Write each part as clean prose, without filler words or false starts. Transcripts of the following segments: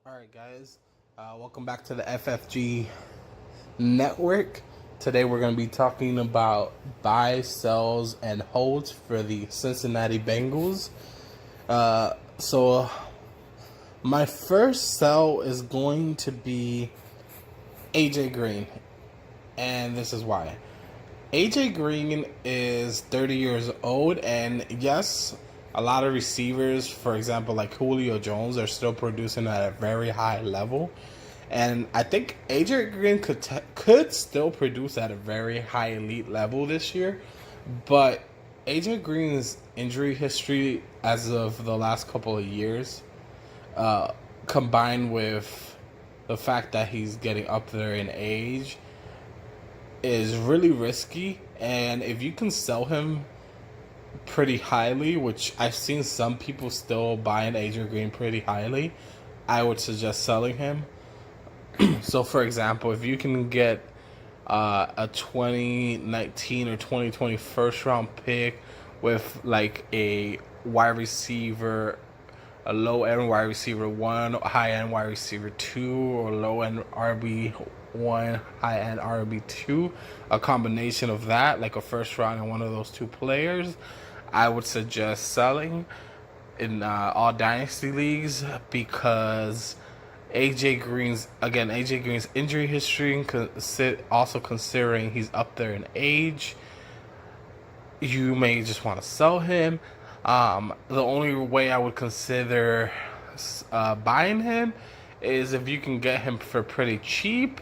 All right, guys. Welcome back to the FFG Network. Today we're going to be talking about buys, sells, and holds for the Cincinnati Bengals. So my first sell is going to be AJ Green, and this is why. AJ Green is 30 years old, and yes, a lot of receivers, for example, like Julio Jones, are still producing at a very high level. And I think AJ Green could still produce at a very high elite level this year, but AJ Green's injury history as of the last couple of years, combined with the fact that he's getting up there in age, is really risky. And if you can sell him pretty highly, which I've seen some people still buying AJ Green pretty highly, I would suggest selling him. So, for example, if you can get a 2019 or 2020 first round pick with like a wide receiver, a low end wide receiver one, high end wide receiver two, or low end RB one, high end RB two, a combination of that, like a first round and one of those two players, I would suggest selling in all dynasty leagues, because AJ Green's injury history, also considering he's up there in age, you may just want to sell him. The only way I would consider buying him is if you can get him for pretty cheap.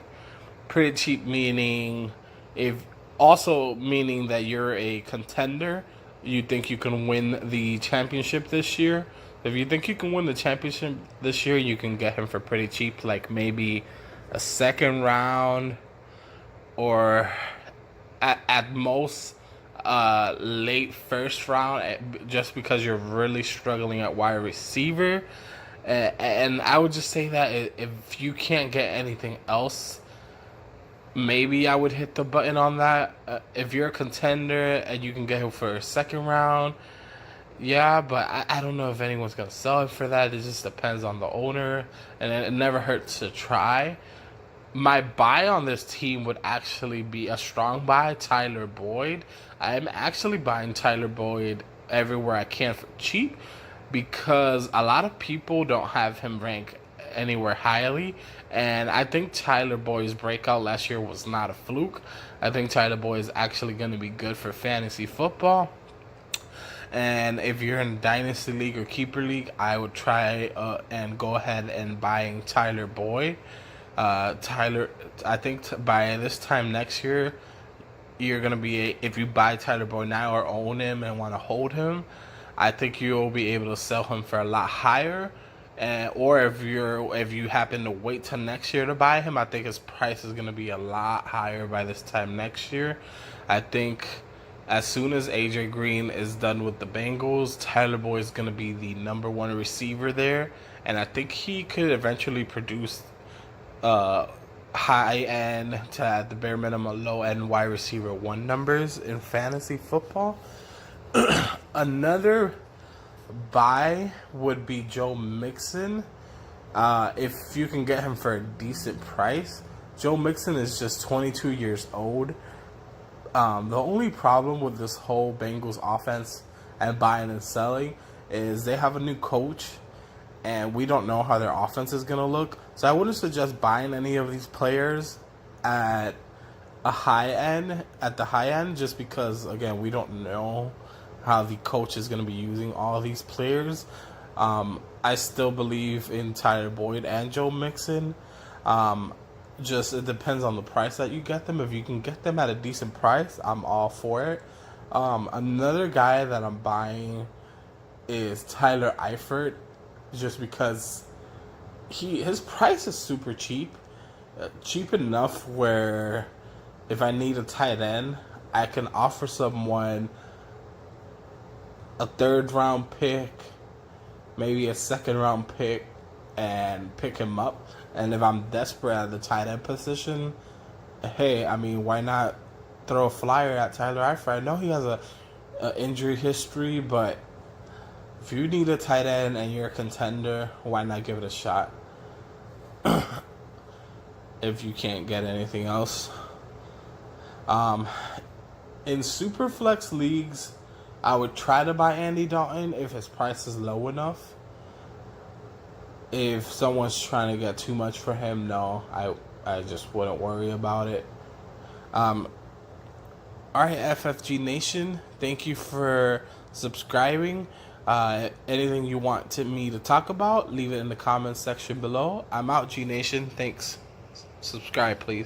Pretty cheap meaning meaning that you're a contender. You think you can win the championship this year. If you think you can win the championship this year, you can get him for pretty cheap, like maybe a second round, or at most late first round, just because you're really struggling at wide receiver. And I would just say that if you can't get anything else, maybe I would hit the button on that. If you're a contender and you can get him for a second round, yeah, but I don't know if anyone's going to sell it for that. It just depends on the owner, and it never hurts to try. My buy on this team would actually be a strong buy, Tyler Boyd. I'm actually buying Tyler Boyd everywhere I can for cheap, because a lot of people don't have him rank anywhere highly. And I think Tyler Boyd's breakout last year was not a fluke. I think Tyler Boyd is actually going to be good for fantasy football. And if you're in Dynasty League or Keeper League, I would try and go ahead and buying Tyler Boyd. I think by this time next year, you're going to be, if you buy Tyler Boyd now or own him and want to hold him, I think you'll be able to sell him for a lot higher. Or if you happen to wait till next year to buy him, I think his price is going to be a lot higher by this time next year. I think as soon as AJ Green is done with the Bengals, Tyler Boyd is going to be the number one receiver there, and I think he could eventually produce high end to, at the bare minimum, low end wide receiver one numbers in fantasy football. Another buy would be Joe Mixon. If you can get him for a decent price. Joe Mixon is just 22 years old. The only problem with this whole Bengals offense and buying and selling is they have a new coach, and we don't know how their offense is going to look. So I wouldn't suggest buying any of these players at the high end, just because, again, we don't know how the coach is going to be using all these players. I still believe in Tyler Boyd and Joe Mixon. Just it depends on the price that you get them. If you can get them at a decent price, I'm all for it. Another guy that I'm buying is Tyler Eifert, just because his price is super cheap, cheap enough where if I need a tight end, I can offer someone a third round pick, maybe a second round pick, and pick him up. And if I'm desperate at the tight end position, hey, I mean, why not throw a flyer at Tyler Eifert? I know he has a injury history, but if you need a tight end and you're a contender, why not give it a shot? if you can't get anything else. In Superflex leagues, I would try to buy Andy Dalton if his price is low enough. If someone's trying to get too much for him, no, I just wouldn't worry about it. Alright, FFG Nation, thank you for subscribing. Anything you want me to talk about, leave it in the comments section below. I'm out, G Nation. Thanks. Subscribe, please.